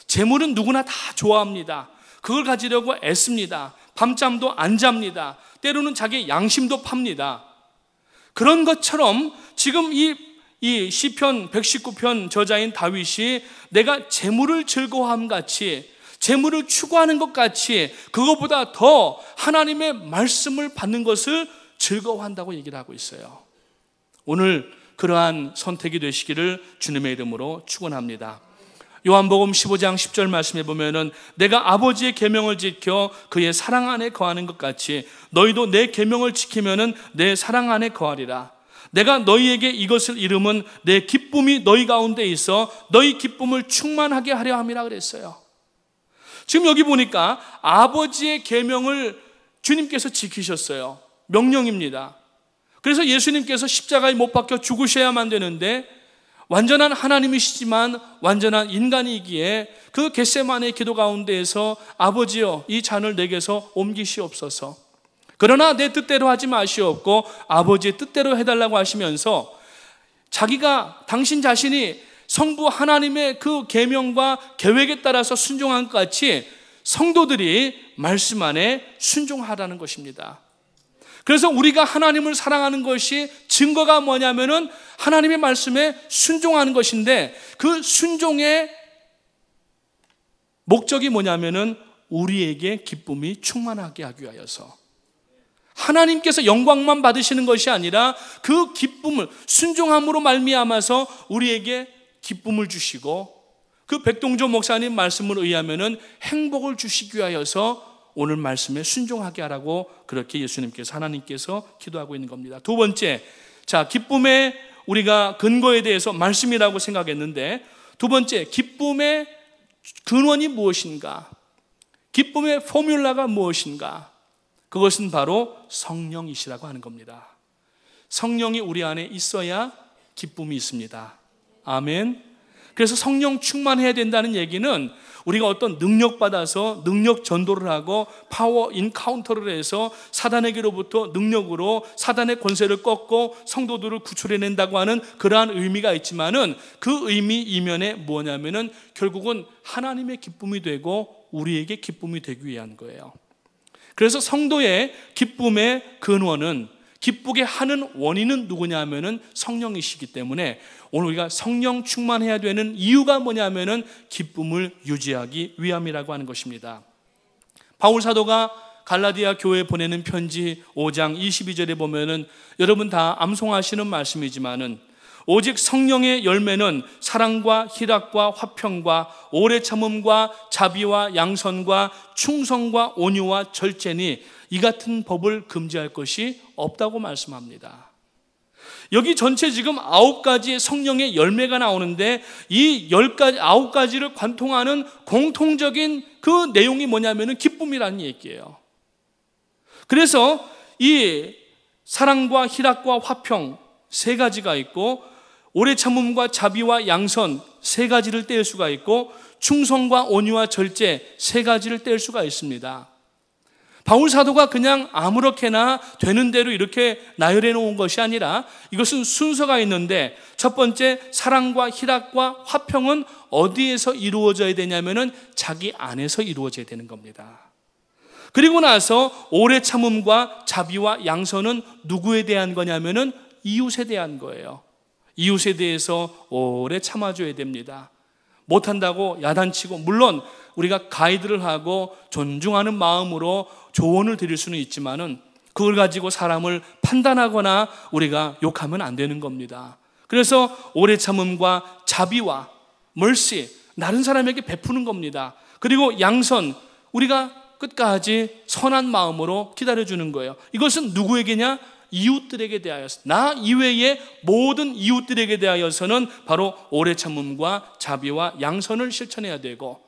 재물은 누구나 다 좋아합니다. 그걸 가지려고 애씁니다. 밤잠도 안 잡니다. 때로는 자기 양심도 팝니다. 그런 것처럼 지금 이 시편 119편 저자인 다윗이 내가 재물을 즐거워함 같이 재물을 추구하는 것 같이 그것보다 더 하나님의 말씀을 받는 것을 즐거워한다고 얘기를 하고 있어요. 오늘 그러한 선택이 되시기를 주님의 이름으로 축원합니다. 요한복음 15장 10절 말씀해 보면은 내가 아버지의 계명을 지켜 그의 사랑 안에 거하는 것 같이 너희도 내 계명을 지키면은 내 사랑 안에 거하리라. 내가 너희에게 이것을 이름은 내 기쁨이 너희 가운데 있어 너희 기쁨을 충만하게 하려 함이라 그랬어요. 지금 여기 보니까 아버지의 계명을 주님께서 지키셨어요. 명령입니다. 그래서 예수님께서 십자가에 못 박혀 죽으셔야만 되는데 완전한 하나님이시지만 완전한 인간이기에 그 겟세마네 기도 가운데에서 아버지여 이 잔을 내게서 옮기시옵소서. 그러나 내 뜻대로 하지 마시옵고 아버지의 뜻대로 해달라고 하시면서 자기가 당신 자신이 성부 하나님의 그 계명과 계획에 따라서 순종한 것 같이 성도들이 말씀 안에 순종하라는 것입니다. 그래서 우리가 하나님을 사랑하는 것이 증거가 뭐냐면은 하나님의 말씀에 순종하는 것인데 그 순종의 목적이 뭐냐면은 우리에게 기쁨이 충만하게 하기 위하여서 하나님께서 영광만 받으시는 것이 아니라 그 기쁨을 순종함으로 말미암아서 우리에게 기쁨을 주시고 그 백동조 목사님 말씀을 의하면은 행복을 주시기 위하여서 오늘 말씀에 순종하게 하라고 그렇게 예수님께서 하나님께서 기도하고 있는 겁니다. 두 번째, 자 기쁨의 우리가 근거에 대해서 말씀이라고 생각했는데 두 번째, 기쁨의 근원이 무엇인가? 기쁨의 포뮬라가 무엇인가? 그것은 바로 성령이시라고 하는 겁니다. 성령이 우리 안에 있어야 기쁨이 있습니다. 아멘. 그래서 성령 충만해야 된다는 얘기는 우리가 어떤 능력 받아서 능력 전도를 하고 파워 인카운터를 해서 사단에게로부터 능력으로 사단의 권세를 꺾고 성도들을 구출해낸다고 하는 그러한 의미가 있지만은 그 의미 이면에 뭐냐면은 결국은 하나님의 기쁨이 되고 우리에게 기쁨이 되기 위한 거예요. 그래서 성도의 기쁨의 근원은, 기쁘게 하는 원인은 누구냐 하면은 성령이시기 때문에 오늘 우리가 성령 충만해야 되는 이유가 뭐냐면은 기쁨을 유지하기 위함이라고 하는 것입니다. 바울 사도가 갈라디아 교회에 보내는 편지 5장 22절에 보면은 여러분 다 암송하시는 말씀이지만은 오직 성령의 열매는 사랑과 희락과 화평과 오래 참음과 자비와 양선과 충성과 온유와 절제니 이 같은 법을 금지할 것이 없다고 말씀합니다. 여기 전체 지금 9가지의 성령의 열매가 나오는데 이 9가지를 관통하는 공통적인 그 내용이 뭐냐면은 기쁨이라는 얘기예요. 그래서 이 사랑과 희락과 화평 3가지가 있고 오래 참음과 자비와 양선 3가지를 뗄 수가 있고 충성과 온유와 절제 3가지를 뗄 수가 있습니다. 바울 사도가 그냥 아무렇게나 되는 대로 이렇게 나열해 놓은 것이 아니라 이것은 순서가 있는데 첫 번째 사랑과 희락과 화평은 어디에서 이루어져야 되냐면은 자기 안에서 이루어져야 되는 겁니다. 그리고 나서 오래 참음과 자비와 양선은 누구에 대한 거냐면은 이웃에 대한 거예요. 이웃에 대해서 오래 참아줘야 됩니다. 못한다고 야단치고, 물론 우리가 가이드를 하고 존중하는 마음으로 조언을 드릴 수는 있지만은 그걸 가지고 사람을 판단하거나 우리가 욕하면 안 되는 겁니다. 그래서 오래 참음과 자비와 mercy, 다른 사람에게 베푸는 겁니다. 그리고 양선, 우리가 끝까지 선한 마음으로 기다려주는 거예요. 이것은 누구에게냐? 이웃들에게 대하여서, 나 이외의 모든 이웃들에게 대하여서는 바로 오래 참음과 자비와 양선을 실천해야 되고,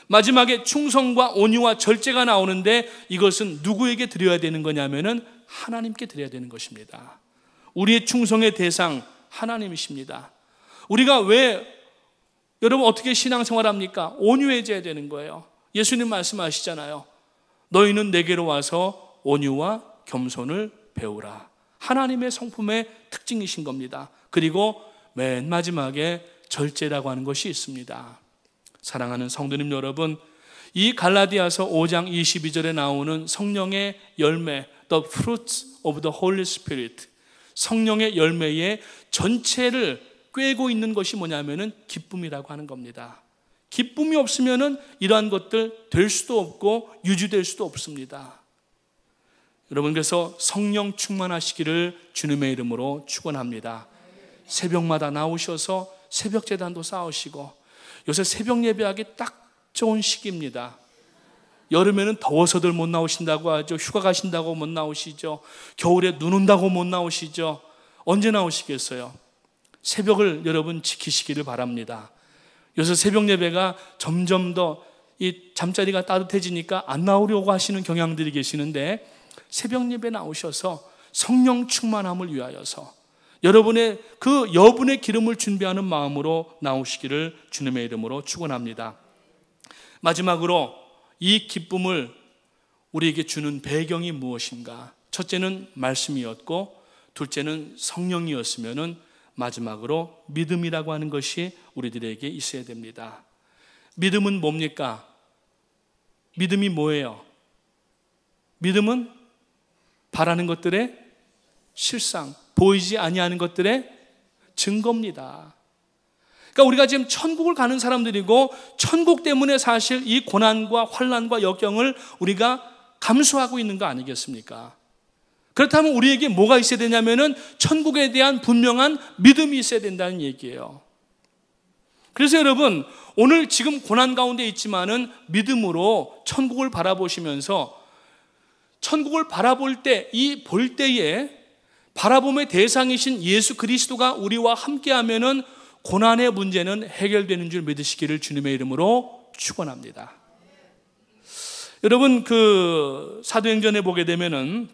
마지막에 충성과 온유와 절제가 나오는데 이것은 누구에게 드려야 되는 거냐면은 하나님께 드려야 되는 것입니다. 우리의 충성의 대상 하나님이십니다. 우리가 왜 여러분 어떻게 신앙생활합니까? 온유해져야 되는 거예요. 예수님 말씀하시잖아요. 너희는 내게로 와서 온유와 겸손을 배우라. 하나님의 성품의 특징이신 겁니다. 그리고 맨 마지막에 절제라고 하는 것이 있습니다. 사랑하는 성도님 여러분, 이 갈라디아서 5장 22절에 나오는 성령의 열매, the fruits of the Holy Spirit, 성령의 열매의 전체를 꿰고 있는 것이 뭐냐면은 기쁨이라고 하는 겁니다. 기쁨이 없으면은 이러한 것들 될 수도 없고 유지될 수도 없습니다. 여러분, 그래서 성령 충만하시기를 주님의 이름으로 축원합니다. 새벽마다 나오셔서 새벽 제단도 쌓으시고, 요새 새벽 예배하기 딱 좋은 시기입니다. 여름에는 더워서들 못 나오신다고 하죠. 휴가 가신다고 못 나오시죠. 겨울에 눈 온다고 못 나오시죠. 언제 나오시겠어요? 새벽을 여러분 지키시기를 바랍니다. 요새 새벽 예배가 점점 더 이 잠자리가 따뜻해지니까 안 나오려고 하시는 경향들이 계시는데, 새벽 예배 나오셔서 성령 충만함을 위하여서 여러분의 그 여분의 기름을 준비하는 마음으로 나오시기를 주님의 이름으로 축원합니다. 마지막으로 이 기쁨을 우리에게 주는 배경이 무엇인가? 첫째는 말씀이었고, 둘째는 성령이었으면은 마지막으로 믿음이라고 하는 것이 우리들에게 있어야 됩니다. 믿음은 뭡니까? 믿음이 뭐예요? 믿음은 바라는 것들의 실상, 보이지 아니하는 것들의 증거입니다. 그러니까 우리가 지금 천국을 가는 사람들이고, 천국 때문에 사실 이 고난과 환난과 역경을 우리가 감수하고 있는 거 아니겠습니까? 그렇다면 우리에게 뭐가 있어야 되냐면은 천국에 대한 분명한 믿음이 있어야 된다는 얘기예요. 그래서 여러분, 오늘 지금 고난 가운데 있지만은 믿음으로 천국을 바라보시면서, 천국을 바라볼 때, 이 볼 때에 바라봄의 대상이신 예수 그리스도가 우리와 함께하면은 고난의 문제는 해결되는 줄 믿으시기를 주님의 이름으로 축원합니다. 여러분, 그 사도행전에 보게 되면은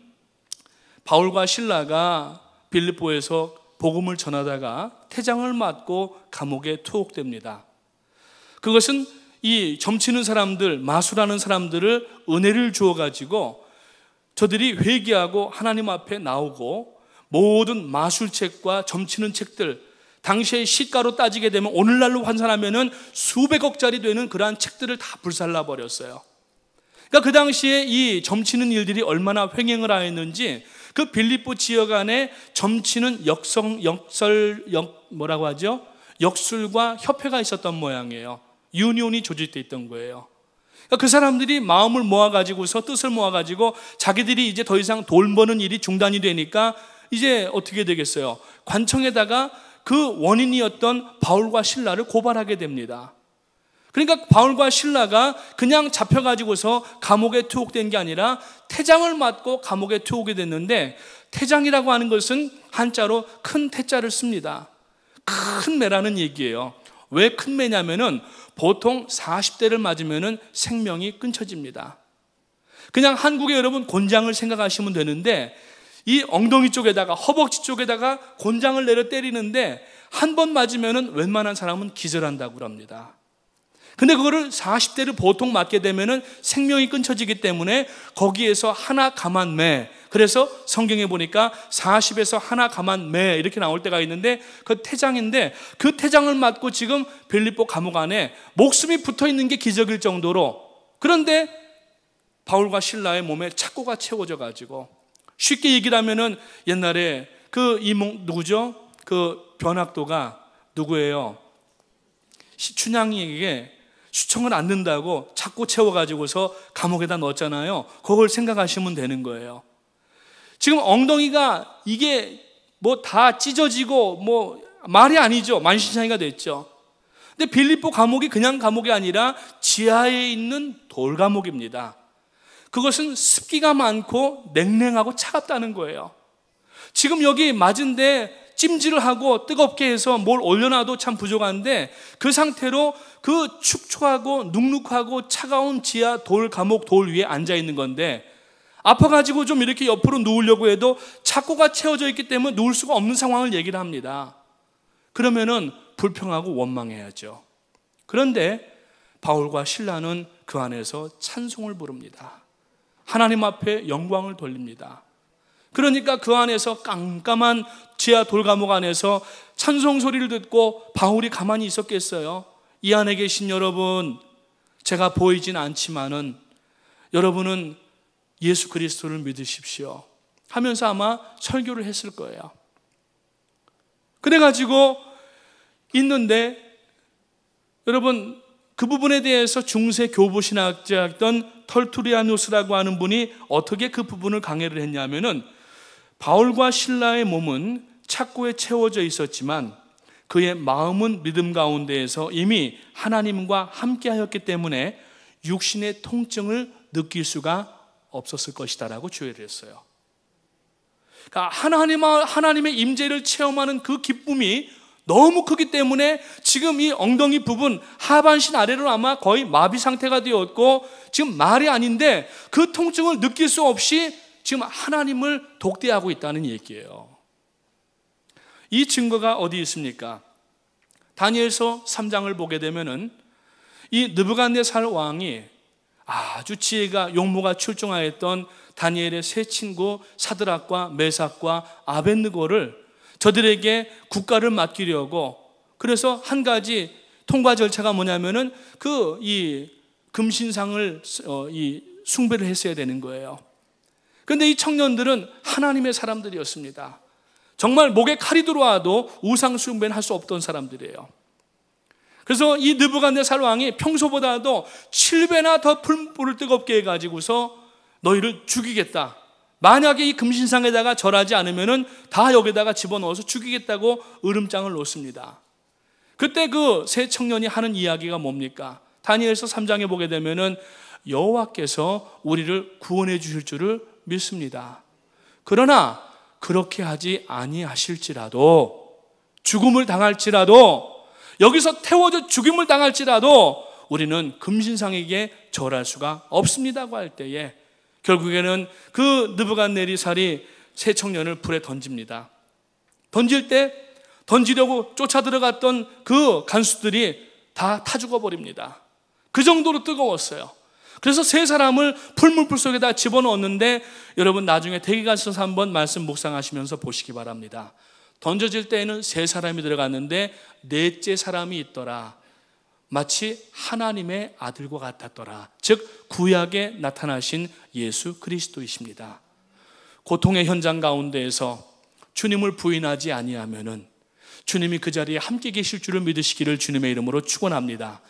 바울과 실라가 빌립보에서 복음을 전하다가 태장을 맞고 감옥에 투옥됩니다. 그것은 이 점치는 사람들, 마술하는 사람들을 은혜를 주어가지고 저들이 회개하고 하나님 앞에 나오고 모든 마술책과 점치는 책들, 당시의 시가로 따지게 되면 오늘날로 환산하면 수백억짜리 되는 그러한 책들을 다 불살라 버렸어요. 그러니까 그 당시에 이 점치는 일들이 얼마나 횡행을 하였는지 그 빌립보 지역 안에 점치는 역술과 협회가 있었던 모양이에요. 유니온이 조직되어 있던 거예요. 그러니까 그 사람들이 마음을 모아가지고서 뜻을 모아가지고 자기들이 이제 더 이상 돈 버는 일이 중단이 되니까 이제 어떻게 되겠어요? 관청에다가 그 원인이었던 바울과 실라를 고발하게 됩니다. 그러니까 바울과 실라가 그냥 잡혀가지고서 감옥에 투옥된 게 아니라 태장을 맞고 감옥에 투옥이 됐는데, 태장이라고 하는 것은 한자로 큰 태자를 씁니다. 큰 매라는 얘기예요. 왜 큰 매냐면은 보통 40대를 맞으면은 생명이 끊쳐집니다. 그냥 한국에 여러분 곤장을 생각하시면 되는데, 이 엉덩이 쪽에다가 허벅지 쪽에다가 곤장을 내려 때리는데 한 번 맞으면은 웬만한 사람은 기절한다고 합니다. 근데 그거를 40대를 보통 맞게 되면은 생명이 끊쳐지기 때문에 거기에서 하나 가만 매. 그래서 성경에 보니까 40에서 하나 가만 매 이렇게 나올 때가 있는데, 그 태장인데 그 태장을 맞고 지금 빌립보 감옥 안에 목숨이 붙어 있는 게 기적일 정도로, 그런데 바울과 실라의 몸에 착고가 채워져 가지고, 쉽게 얘기를 하면은 옛날에 그 이몽 누구죠? 그 변학도가 누구예요? 춘향이에게 수청을 안 든다고 자꾸 채워가지고서 감옥에다 넣었잖아요. 그걸 생각하시면 되는 거예요. 지금 엉덩이가 이게 뭐 다 찢어지고 뭐 말이 아니죠. 만신창이가 됐죠. 근데 빌립보 감옥이 그냥 감옥이 아니라 지하에 있는 돌 감옥입니다. 그것은 습기가 많고 냉랭하고 차갑다는 거예요. 지금 여기 맞은데 찜질을 하고 뜨겁게 해서 뭘 올려놔도 참 부족한데, 그 상태로 그 축축하고 눅눅하고 차가운 지하 돌 감옥 돌 위에 앉아 있는 건데, 아파가지고 좀 이렇게 옆으로 누우려고 해도 착고가 채워져 있기 때문에 누울 수가 없는 상황을 얘기를 합니다. 그러면은 불평하고 원망해야죠. 그런데 바울과 실라는 그 안에서 찬송을 부릅니다. 하나님 앞에 영광을 돌립니다. 그러니까 그 안에서 깜깜한 지하 돌감옥 안에서 찬송 소리를 듣고 바울이 가만히 있었겠어요? 이 안에 계신 여러분, 제가 보이진 않지만은 여러분은 예수 그리스도를 믿으십시오 하면서 아마 설교를 했을 거예요. 그래가지고 있는데, 여러분 그 부분에 대해서 중세 교부신학자였던 털투리아누스라고 하는 분이 어떻게 그 부분을 강해를 했냐면은, 바울과 실라의 몸은 착고에 채워져 있었지만 그의 마음은 믿음 가운데에서 이미 하나님과 함께하였기 때문에 육신의 통증을 느낄 수가 없었을 것이다 라고 주의를 했어요. 그러니까 하나님의 임재를 체험하는 그 기쁨이 너무 크기 때문에 지금 이 엉덩이 부분 하반신 아래로 아마 거의 마비 상태가 되었고, 지금 말이 아닌데 그 통증을 느낄 수 없이 지금 하나님을 독대하고 있다는 얘기예요. 이 증거가 어디 있습니까? 다니엘서 3장을 보게 되면은 이 느부갓네살 왕이 아주 지혜가 용모가 출중하였던 다니엘의 세 친구 사드락과 메삭과 아벳느고를 저들에게 국가를 맡기려고, 그래서 한 가지 통과 절차가 뭐냐면은 그 이 금신상을 이 숭배를 했어야 되는 거예요. 그런데 이 청년들은 하나님의 사람들이었습니다. 정말 목에 칼이 들어와도 우상 숭배는 할 수 없던 사람들이에요. 그래서 이 느부갓네살 왕이 평소보다도 7배나 더 불을 뜨겁게 해가지고서 너희를 죽이겠다. 만약에 이 금신상에다가 절하지 않으면은 다 여기다가 집어넣어서 죽이겠다고 으름장을 놓습니다. 그때 그 세 청년이 하는 이야기가 뭡니까? 다니엘서 3장에 보게 되면은 여호와께서 우리를 구원해 주실 줄을 믿습니다. 그러나 그렇게 하지 아니하실지라도, 죽음을 당할지라도, 여기서 태워져 죽임을 당할지라도 우리는 금신상에게 절할 수가 없습니다고 할 때에 결국에는 그 느부갓네살이 세 청년을 불에 던집니다. 던질 때 던지려고 쫓아 들어갔던 그 간수들이 다 죽어 버립니다. 그 정도로 뜨거웠어요. 그래서 세 사람을 풀물불 속에다 집어넣었는데, 여러분 나중에 대개 가셔서 한번 말씀 묵상하시면서 보시기 바랍니다. 던져질 때에는 세 사람이 들어갔는데 넷째 사람이 있더라. 마치 하나님의 아들과 같았더라. 즉 구약에 나타나신 예수 그리스도이십니다. 고통의 현장 가운데에서 주님을 부인하지 아니하면은 주님이 그 자리에 함께 계실 줄을 믿으시기를 주님의 이름으로 축원합니다.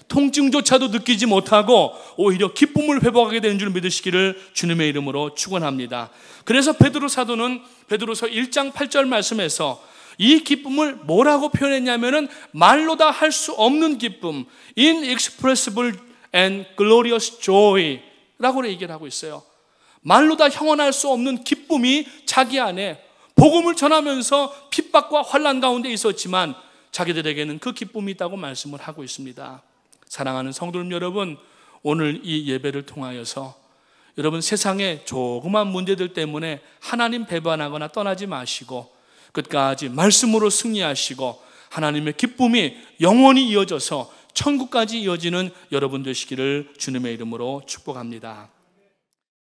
통증조차도 느끼지 못하고 오히려 기쁨을 회복하게 되는 줄 믿으시기를 주님의 이름으로 축원합니다. 그래서 베드로 사도는 베드로서 1장 8절 말씀에서 이 기쁨을 뭐라고 표현했냐면은 말로 다 할 수 없는 기쁨, inexpressible and glorious joy 라고 얘기를 하고 있어요. 말로 다 형언할 수 없는 기쁨이 자기 안에, 복음을 전하면서 핍박과 환난 가운데 있었지만 자기들에게는 그 기쁨이 있다고 말씀을 하고 있습니다. 사랑하는 성도님 여러분, 오늘 이 예배를 통하여서 여러분 세상의 조그만 문제들 때문에 하나님 배반하거나 떠나지 마시고 끝까지 말씀으로 승리하시고 하나님의 기쁨이 영원히 이어져서 천국까지 이어지는 여러분 되시기를 주님의 이름으로 축복합니다.